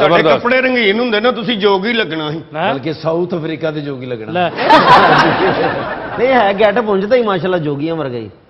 ਸਾਡੇ ਕੱਪੜੇ ਰੰਗੀਨ ਹੁੰਦੇ ਨਾ ਤੁਸੀਂ ਜੋਗ ਹੀ ਲੱਗਣਾ ਸੀ ਬਲਕਿ ਸਾਊਥ ਅਫਰੀਕਾ ਦੇ ਜੋਗੀ ਲੱਗਣਾ ਨਹੀਂ ਹੈ ਗੈਟਅਪ ਉਂਝਦਾ ਹੀ ਮਾਸ਼ਾਅੱਲਾ ਜੋਗੀਆਂ ਵਰਗਾ ਹੀ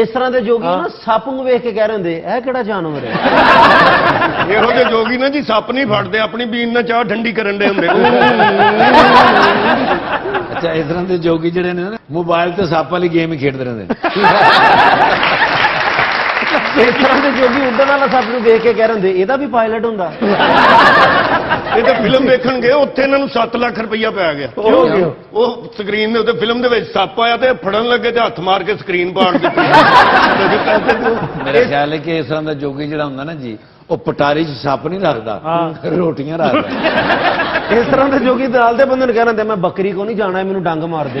ਇਸ ਤਰ੍ਹਾਂ ਦੇ ਜੋਗੀ ਨਾ ਸੱਪ ਨੂੰ ਵੇਖ ਕੇ ਕਹਿ ਰਹੇ ਹੁੰਦੇ ਇਹ ਕਿਹੜਾ ਜਾਨਵਰ ਹੈ ਇਹੋ ਜਿਹੇ ਜੋਗੀ ਨਾ ਜੀ ਸੱਪ ਨਹੀਂ ਫੜਦੇ ਆਪਣੀ ਬੀਨ ਨਾਲ ਚਾਹ ਠੰਡੀ ਕਰਨ ਦੇ ਹੁੰਦੇ ਅੱਛਾ ਇਸ ਤਰ੍ਹਾਂ ਦੇ ਜੋਗੀ ਜਿਹੜੇ ਨੇ ਨਾ ਮੋਬਾਈਲ ਤੇ ਸੱਪ ਵਾਲੀ ਗੇਮ ਹੀ ਖੇਡਦੇ ਰਹਿੰਦੇ ਇਸ ਤਰ੍ਹਾਂ ਦੇ ਜੋਗੀ ਉੱਡਣ ਵਾਲਾ ਸੱਪ ਨੂੰ ਵੇਖ ਕੇ ਕਹਿ ਰਹੇ ਹੁੰਦੇ ਇਹਦਾ ਵੀ ਪਾਇਲਟ ਹੁੰਦਾ ਇਹ ਤਾਂ ਫਿਲਮ ਵੇਖਣ ਗਏ ਉੱਥੇ ਇਹਨਾਂ ਨੂੰ 7 ਲੱਖ ਰੁਪਈਆ ਪੈ ਗਿਆ ਉਹ ਸਕਰੀਨ ਦੇ ਉੱਤੇ ਫਿਲਮ ਦੇ ਵਿੱਚ ਸੱਪ ਆਇਆ ਤੇ ਫੜਨ ਲੱਗੇ ਤੇ ਹੱਥ ਮਾਰ ਕੇ ਸਕਰੀਨ ਪਾੜ ਦਿੱਤੀ ਮੇਰਾ ਖਿਆਲ ਹੈ ਕਿ ਇਸ ਤਰ੍ਹਾਂ ਦਾ ਜੋਗੀ ਜਿਹੜਾ ਹੁੰਦਾ ਨਾ ਜੀ ਉਹ ਪਟਾਰੀ 'ਚ ਸੱਪ ਨਹੀਂ ਰੱਖਦਾ ਰੋਟੀਆਂ ਰੱਖਦਾ ਇਸ ਤਰ੍ਹਾਂ ਦੇ ਜੋਗੀ ਨਾਲ ਦੇ ਬੰਦੇ ਨੂੰ ਕਹਿ ਰਹੇ ਮੈਂ ਬੱਕਰੀ ਕੋ ਨਹੀਂ ਜਾਣਾ ਮੈਨੂੰ ਡੰਗ ਮਾਰ ਦੇ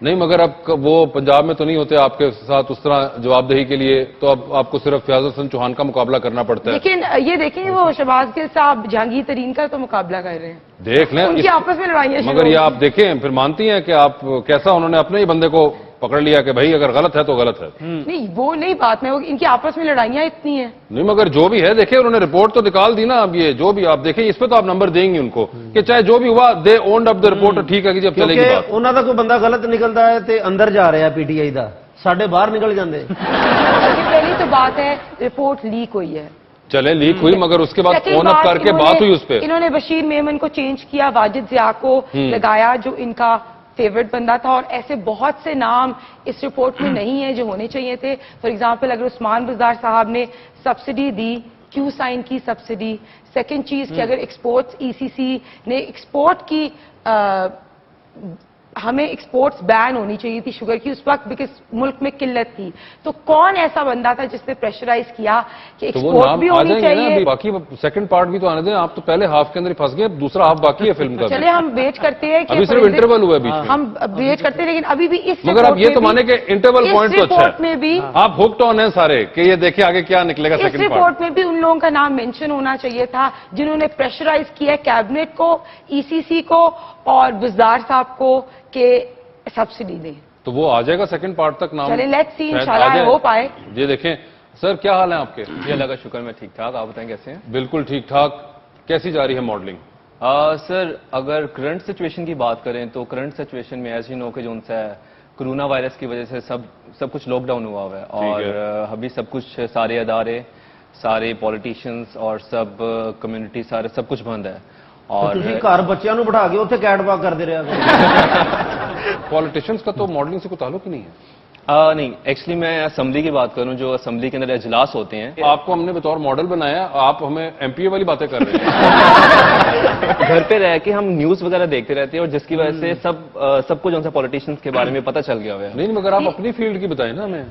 نہیں مگر اب وہ پنجاب میں تو نہیں ہوتے آپ کے ساتھ اس طرح جواب دہی کے لیے، تو اب آپ کو صرف فیاض حسن چوہان کا مقابلہ کرنا پڑتا ہے. لیکن یہ دیکھیں وہ شہباز گل صاحب جہانگیر ترین کا تو مقابلہ کر رہے ہیں. دیکھ لیں ان کی آپس میں لڑائیاں. مگر یہ آپ دیکھیں پھر مانتی ہیں کہ آپ کیسا انہوں نے اپنے ہی بندے کو پکڑ لیا کہ بھائی اگر غلط ہے تو غلط ہے. نہیں وہ نہیں بات میں، ان کی آپس میں لڑائیاں اتنی ہیں. نہیں مگر جو بھی ہے دیکھیں انہوں نے رپورٹ تو نکال دی نا. اب یہ جو بھی آپ دیکھیں اس پہ تو آپ نمبر دیں گے ان کو کہ چاہے جو بھی ہوا دے اونڈ اپ دا رپورٹ. ٹھیک ہے کہ جب چلے گی بات. انہوں کا کوئی بندہ غلط نکلتا ہے تو اندر جا رہے ہیں پی ٹی آئی دا، ساڈے باہر نکل جاندے. پہلی تو بات ہے رپورٹ لیک ہوئی ہے. چلے لیک ہوئی مگر اس کے بعد فون اپ کر کے بات ہوئی اس پہ. انہوں نے بشیر میمن کو چینج کیا، واجد ضیاء کو لگایا جو ان کا فیورٹ بندہ تھا، اور ایسے بہت سے نام اس رپورٹ میں نہیں ہیں جو ہونے چاہیے تھے. فار ایگزامپل اگر عثمان بزدار صاحب نے سبسڈی دی، کیوں سائن کی سبسڈی؟ سیکنڈ چیز کہ اگر ایکسپورٹس ای سی سی نے ایکسپورٹ کی ہمیں ایکسپورٹس بین ہونی چاہیے تھی شوگر کی اس وقت بیکاز ملک میں قلت تھی، تو کون ایسا بندہ تھا جس نے پریشرائز کیا کہ ایکسپورٹ بھی ہونی چاہیے؟ باقی سیکنڈ پارٹ بھی تو آنے دیں. آپ تو پہلے ہاف کے اندر ہی پھنس گئے، دوسرا ہاف باقی ہے فلم کا. چلے ہم ویٹ کرتے ہیں کہ ابھی صرف انٹرول ہوا ہے بیچ میں، ہم ویٹ کرتے ہیں، لیکن ابھی بھی اس مگر اب یہ تو مانے کہ انٹرول پوائنٹ تو اچھا میں بھی آپ ہوکڈ آن ہیں سارے کہ یہ دیکھیں آگے کیا نکلے گا. اس سیکنڈ پارٹ رپورٹ میں بھی ان لوگوں کا نام مینشن ہونا چاہیے تھا جنہوں نے پریشرائز کیا کیبنٹ کو، ای سی سی کو اور بزدار صاحب کو کہ سبسڈی دیں. تو وہ آ جائے گا سیکنڈ پارٹ تک نام. چلیں لیٹس سی انشاءاللہ ہو پائے. یہ دیکھیں سر کیا حال ہے آپ کے؟ جی اللہ کا شکر میں ٹھیک ٹھاک. آپ بتائیں کیسے ہیں؟ بالکل ٹھیک ٹھاک. کیسی جا رہی ہے ماڈلنگ؟ سر اگر کرنٹ سچویشن کی بات کریں تو کرنٹ سچویشن میں ایسی نو کہ جو ان سے کرونا وائرس کی وجہ سے سب کچھ لاک ڈاؤن ہوا ہے، اور ابھی سب کچھ سارے ادارے، سارے پولیٹیشینس اور سب کمیونٹی سارے سب کچھ بند ہے. اور گھر بچیاں نو بٹھا کے اتنے کیٹ واک کرتے رہے. پولیٹیشینس کا تو ماڈلنگ سے کوئی تعلق ہی نہیں ہے. نہیں ایکچولی میں اسمبلی کی بات کروں، جو اسمبلی کے اندر اجلاس ہوتے ہیں. آپ کو ہم نے بطور ماڈل بنایا، آپ ہمیں ایم پی اے والی باتیں کر رہے ہیں. گھر پہ رہ کے ہم نیوز وغیرہ دیکھتے رہتے ہیں، اور جس کی وجہ سے سب کو جو ہے پولیٹیشینس کے بارے میں پتہ چل گیا ہوا ہے. نہیں مگر آپ اپنی فیلڈ کی بتائیں نا ہمیں.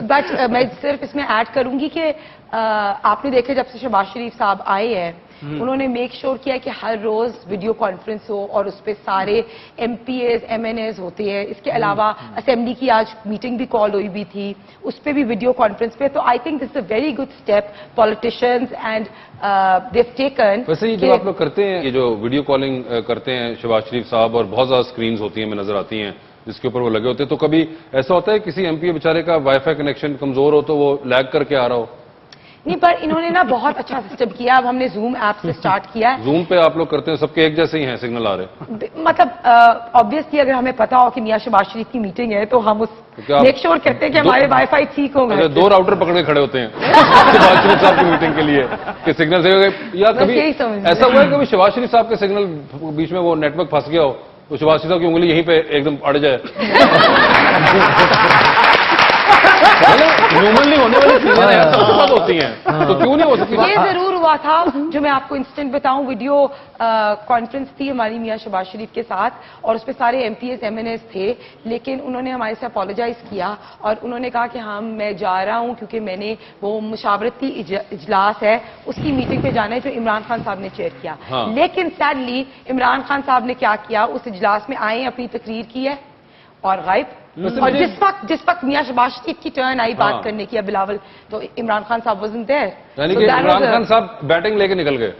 بٹ میں صرف اس میں ایڈ کروں گی کہ آپ نے دیکھا جب سے شہباز شریف صاحب آئے ہیں انہوں نے میک شور کیا کہ ہر روز ویڈیو کانفرنس ہو اور اس پہ سارے MPs MNAs ہوتے ہیں. اس کے علاوہ اسمبلی کی آج میٹنگ بھی کال ہوئی بھی تھی، اس پہ بھی ویڈیو کانفرنس پہ. تو I think this a very good step politicians and Dev taken. ویسے یہ جو آپ لوگ کرتے ہیں، یہ جو ویڈیو کالنگ کرتے ہیں شہباز شریف صاحب، اور بہت زیادہ اسکرینز ہوتی ہیں میں نظر آتی ہیں جس کے اوپر وہ لگے ہوتے ہیں، تو کبھی ایسا ہوتا ہے کسی ایم پی اے بیچارے کا وائی فائی کنیکشن کمزور ہو تو وہ لیگ کر کے آ رہا ہو؟ نہیں، پر انہوں نے نا بہت اچھا سسٹم کیا. اب ہم نے زوم ایپ سے سٹارٹ کیا ہے. زوم پہ آپ لوگ کرتے ہیں، سب کے ایک جیسے ہی ہیں سگنل آ رہے؟ مطلب آبویسلی اگر ہمیں پتا ہو کہ میاں شہباز شریف کی میٹنگ ہے تو ہم اس میک شور کرتے ہیں کہ ہمارے وائی فائی ٹھیک ہوں گے. 2 راؤٹر پکڑ کے کھڑے ہوتے ہیں شہباز شریف صاحب کی میٹنگ کے لیے کہ سگنل سے. یا کبھی ایسا ہوا ہے کہ شہباز شریف صاحب کے سگنل بیچ میں وہ نیٹ ورک پھنس گیا ہو تو شہباز شریف صاحب کی انگلی یہیں پہ ایک دم اڑ جائے؟ ہیومنلی ہونے والی چیزیں ہوتی ہیں تو کیوں نہیں ہو سکتی؟ یہ ضرور ہوا تھا جو میں آپ کو انسٹنٹ بتاؤں. ویڈیو کانفرنس تھی ہماری میاں شہباز شریف کے ساتھ اور اس پہ سارے MPs MNAs تھے، لیکن انہوں نے ہمارے سے اپولوجائز کیا اور انہوں نے کہا کہ میں جا رہا ہوں کیونکہ میں نے وہ مشاورتی اجلاس ہے اس کی میٹنگ پہ جانا ہے جو عمران خان صاحب نے چیئر کیا. لیکن سیڈلی عمران خان صاحب نے کیا کیا، اس اجلاس میں آئے اپنی تقریر کی ہے اور غائب. اور جس وقت میاں شہباز شریف کی ٹرن آئی بات کرنے کی بلاول تو عمران خان صاحب wasn't there. یعنی کہ عمران خان صاحب بیٹنگ لے کے نکل گئے.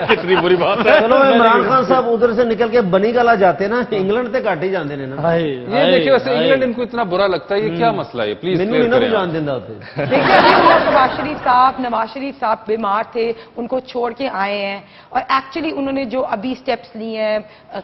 کتنی بری بات ہے. چلو عمران خان صاحب ادھر سے نکل کے بنی گلا جاتے نا، انگلینڈ تے گھٹ ہی جاندے نے نا. یہ دیکھیے ویسے انگلینڈ ان کو اتنا برا لگتا ہے، یہ کیا مسئلہ ہے؟ پلیز کلیئر کریں. جان دیندا ہوتے. شہباز شریف صاحب، نواز شریف صاحب بیمار تھے، ان کو چھوڑ کے آئے ہیں اور ایکچولی انہوں نے جو ابھی سٹیپس لیے ہیں،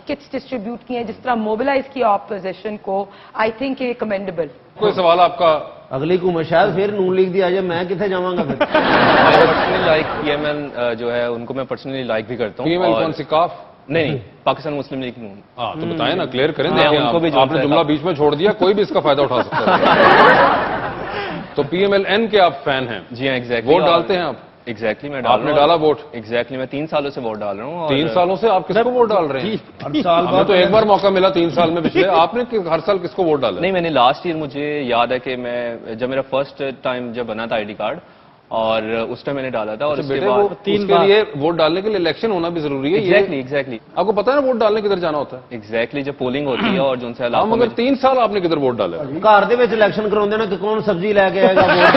کٹس ڈسٹریبیوٹ کیے ہیں، جس طرح موبلائز کیا اپوزیشن کو، آئی تھنک یہ کمینڈیبل. کوئی سوال آپ کا؟ اگلی کو شاید پھر نون لیگ دی آ جائے، میں کتنے جاواں گا پھر. Personally like P M L جو ہے ان کو میں پرسنلی لائک بھی کرتا ہوں. پی ایم ایل کون سی؟ کاف؟ نہیں، پاکستان مسلم لیگ نون. ہاں تو بتائیں نا، کلیئر کریں. ان کو بھی آپ نے جملہ بیچ میں چھوڑ دیا، کوئی بھی اس کا فائدہ اٹھا سکتا ہے. تو پی ایم ایل این کے آپ فین ہیں؟ جی ہاں ایگزیکٹلی. ووٹ ڈالتے ہیں آپ؟ ایگزیکٹلی میں آپ نے ڈالا ووٹ؟ ایگزیکٹلی میں 3 سالوں سے ووٹ ڈال رہا ہوں. 3 سالوں سے آپ کس کو ووٹ ڈال رہے ہیں؟ ہمیں تو ایک بار موقع ملا 3 سال میں پچھلے. آپ نے ہر سال کس کو ووٹ ڈالا؟ نہیں، میں نے لاسٹ ایئر، مجھے یاد ہے کہ میں جب میرا فرسٹ ٹائم جب بنا تھا آئی ڈی کارڈ اور اس ٹائم میں نے ڈالا تھا. اور اس کے بعد 3 بار لیے ووٹ ڈالنے کے لیے الیکشن ہونا بھی ضروری ہے. ایگزیکٹلی آپ کو پتا ہے نا ووٹ ڈالنے کدھر جانا ہوتا ہے. ایگزیکٹلی جب پولنگ ہوتی ہے اور جو سے علاقوں مگر 3 سال آپ نے کدھر ووٹ ڈالا. گھر دے وچ الیکشن کراوندے نا کہ کون سبزی لے کے آئے گا ووٹ.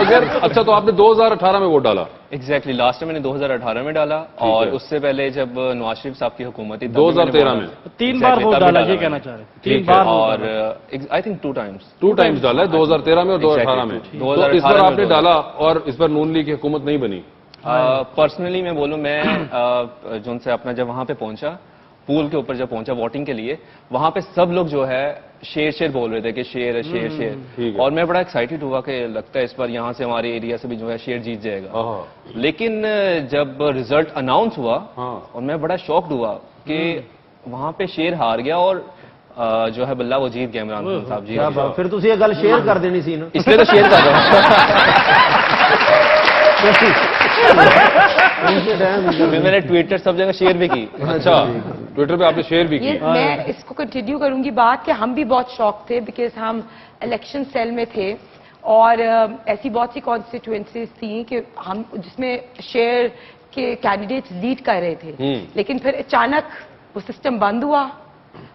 مگر اچھا تو آپ نے 2018 میں ووٹ ڈالا. ایگزیکٹلی لاسٹ میں نے 2018 میں ڈالا. اور اس سے پہلے جب نواز شریف صاحب کی حکومت تھی 2013 میں 3 بار ووٹ ڈالا. یہ کہنا چاہ رہے ہیں 3 بار. اور آئی تھنک 2 ٹائمز ڈالا ہے 2013 میں اور 2018 میں. تو اس بار آپ نے ڈالا اور اس پر نون لیگ کی حکومت نہیں بنی. پرسنلی میں بولوں میں جو سے اپنا جب وہاں پہ پہنچا پول کے اوپر جب پہنچا ووٹنگ کے لیے وہاں پہ سب لوگ جو ہے شیر بول رہے تھے کہ شیر ہے شیر شیر. اور میں بڑا ایکسائٹیڈ ہوا کہ لگتا ہے اس بار یہاں سے ہمارے ایریا سے بھی جو ہے شیر جیت جائے گا. لیکن جب رزلٹ اناؤنس ہوا اور میں بڑا شاکڈ ہوا کہ وہاں پہ شیر ہار گیا اور جو ہے بلّہ وہ جیت گیا عمران خان صاحب. جی پھر تھی یہ گل شیئر کر دینی سی نا, اس لیے تو شیئر کر رہا ہوں. میں نے ٹویٹر سب جگہ شیئر بھی کی. اچھا ٹویٹر پہ آپ نے شیئر بھی کی. میں اس کو کنٹینیو کروں گی بات کہ ہم بھی بہت شوق تھے بیکاز ہم الیکشن سیل میں تھے اور ایسی بہت سی کانسٹیٹوئنسیز تھیں کہ ہم جس میں شیئر کے کینڈیڈیٹس لیڈ کر رہے تھے. لیکن پھر اچانک وہ سسٹم بند ہوا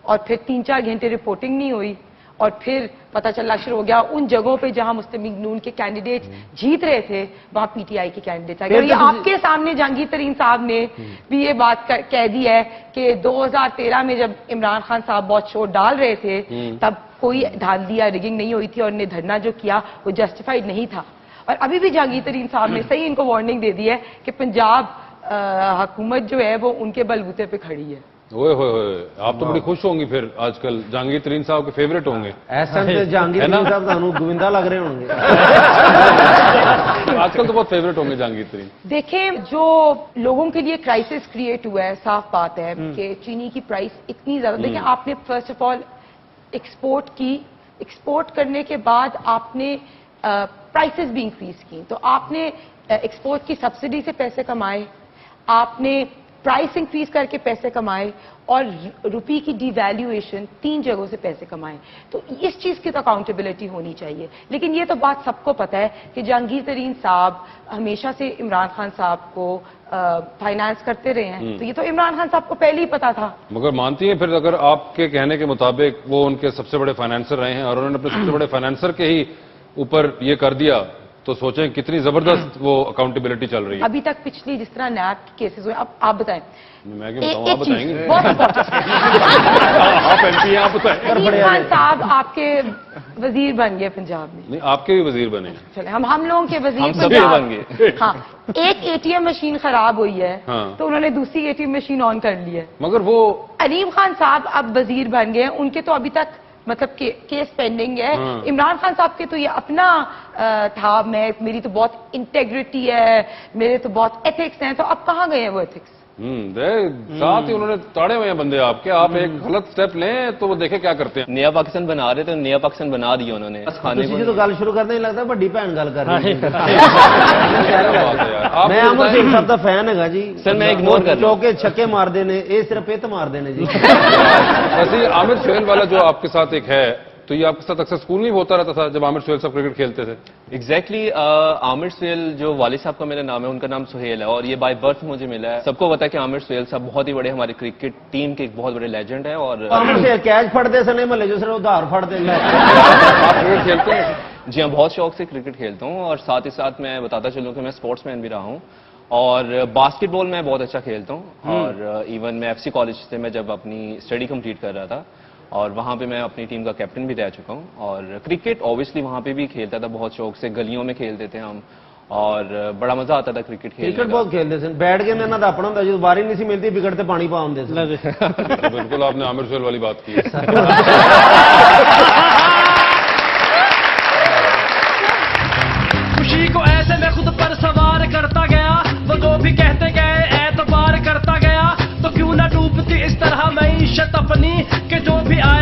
اور پھر 3-4 گھنٹے رپورٹنگ نہیں ہوئی اور پھر پتہ چلنا شروع ہو گیا ان جگہوں پہ جہاں مسلم لیگ نون کے کینڈیڈیٹ جیت رہے تھے وہاں پی ٹی آئی کے کینڈیڈیٹ آ گئے. آپ کے سامنے جہانگیر ترین صاحب نے بھی یہ بات کہہ دی ہے کہ 2013 میں جب عمران خان صاحب بہت شور ڈال رہے تھے تب کوئی دھاندلی یا ریگنگ نہیں ہوئی تھی اور انہیں دھرنا جو کیا وہ جسٹیفائڈ نہیں تھا. اور ابھی بھی جہانگیر ترین صاحب نے صحیح ان کو وارننگ دے دی ہے کہ پنجاب حکومت جو ہے وہ ان کے بلبوتے پہ کھڑی ہے. آپ تو بڑی خوش ہوں گی پھر آج کل جہانگیر ترین صاحب کے فیوریٹ ہوں گے. ایسا جہانگیر ترین صاحب تمہیں گووندا لگ رہے ہوں گے. آج کل تو بہت فیوریٹ ہوں گے جہانگیر ترین. دیکھیں جو لوگوں کے لیے کرائسس کریٹ ہوا ہے صاف بات ہے کہ چینی کی پرائس اتنی زیادہ. دیکھیں آپ نے فرسٹ آف آل ایکسپورٹ کرنے کے بعد آپ نے پرائسز بھی انکریز کی. تو آپ نے ایکسپورٹ کی سبسڈی سے پیسے کمائے, آپ نے پرائس انکریز کر کے پیسے کمائے اور روپی کی ڈی ویلیویشن 3 جگہوں سے پیسے کمائے. تو اس چیز کی تو اکاؤنٹیبلٹی ہونی چاہیے. لیکن یہ تو بات سب کو پتہ ہے کہ جہانگیر ترین صاحب ہمیشہ سے عمران خان صاحب کو فائنانس کرتے رہے ہیں. تو یہ تو عمران خان صاحب کو پہلے ہی پتا تھا. مگر مانتی ہیں پھر اگر آپ کے کہنے کے مطابق وہ ان کے سب سے بڑے فائنانسر رہے ہیں اور انہوں نے اپنے سب سے بڑے فائنانسر کے ہی اوپر یہ کر دیا تو سوچیں کتنی زبردست وہ اکاؤنٹیبلٹی چل رہی ہے. ابھی تک پچھلی جس طرح نیب کی کیسز ہوئے, اب آپ بتائیں. میں کیا بتاؤں, آپ بتائیں گے. آپ ایم پی ہیں, آپ بتائیں. عمران خان صاحب آپ کے وزیر بن گئے پنجاب میں. نہیں آپ کے بھی وزیر بنے. چلے ہم لوگوں کے وزیر بن گئے. ہاں ایک اے ٹی ایم مشین خراب ہوئی ہے تو انہوں نے دوسری A T M machine on کر لی ہے. مگر وہ علیم خان صاحب اب وزیر بن گئے, ان کے تو ابھی تک مطلب کیس پینڈنگ ہے. عمران خان صاحب کے تو یہ اپنا تھا, میری تو بہت انٹیگریٹی ہے, میرے تو بہت ایتھکس ہیں. تو اب کہاں گئے ہیں وہ ایتھکس؟ ساتھ ہی انہوں نے تاڑے ہوئے ہیں بندے آپ کے. آپ ایک غلط سٹیپ لیں تو وہ دیکھیں کیا کرتے ہیں. نیا پاکستان بنا رہے تھے, نیا پاکستان بنا دیا انہوں نے. تو گل شروع کرنے لگتا بڑی بھن گل کر رہی ہے. میں امر سنگھ صاحب کا فین ہے جی سر. میں اگنور کر چوکے چھکے مارتے ہیں, یہ صرف پت مارتے ہیں جی. ویسے عامر سہیل والا جو آپ کے ساتھ ایک ہے تو یہ آپ کے ساتھ اکثر اسکول میں ہوتا رہتا تھا جب عامر سہیل صاحب کرکٹ کھیلتے تھے. ایگزیکٹلی عامر سہیل جو والد صاحب کا میرا نام ہے, ان کا نام سہیل ہے اور یہ بائی برتھ مجھے ملا ہے. سب کو پتا ہے کہ عامر سہیل صاحب بہت ہی بڑے ہماری کرکٹ ٹیم کے ایک بہت بڑے لیجنڈ ہیں. اور عامر سہیل کیچ پھڑتے سے نہیں ملے جو صرف ادھار پھڑتے ہیں. آپ کرکٹ کھیلتے ہیں؟ جی ہاں, بہت شوق سے کرکٹ کھیلتا ہوں اور ساتھ ہی ساتھ میں بتاتا چلوں کہ میں اسپورٹس مین بھی رہا ہوں اور باسکٹ بال میں بہت اچھا کھیلتا ہوں. اور ایون میں ایف سی کالج سے میں جب اپنی اسٹڈی کمپلیٹ کر رہا تھا اور وہاں پہ میں اپنی ٹیم کا کیپٹن بھی رہ چکا ہوں. اور کرکٹ اوبیسلی وہاں پہ بھی کھیلتا تھا بہت شوق سے, گلیوں میں کھیلتے تھے ہم اور بڑا مزہ آتا تھا کرکٹ کھیلنے. کرکٹ بہت کھیلتے تھے, بیٹھ کے انہوں نے اپنا ہوتا جو باری نہیں سی ملتی بگڑتے پانی پا ہوندے تھے. بالکل آپ نے عامر سہیل والی بات کی. خوشی کو ایسے میں خود پر سوار کرتا گیا, وہ جو بھی کہتے گئے اعتبار کرتا گیا. تو کیوں نہ ڈوبتی اس طرح معیشت اپنی کہ جو بھی آئے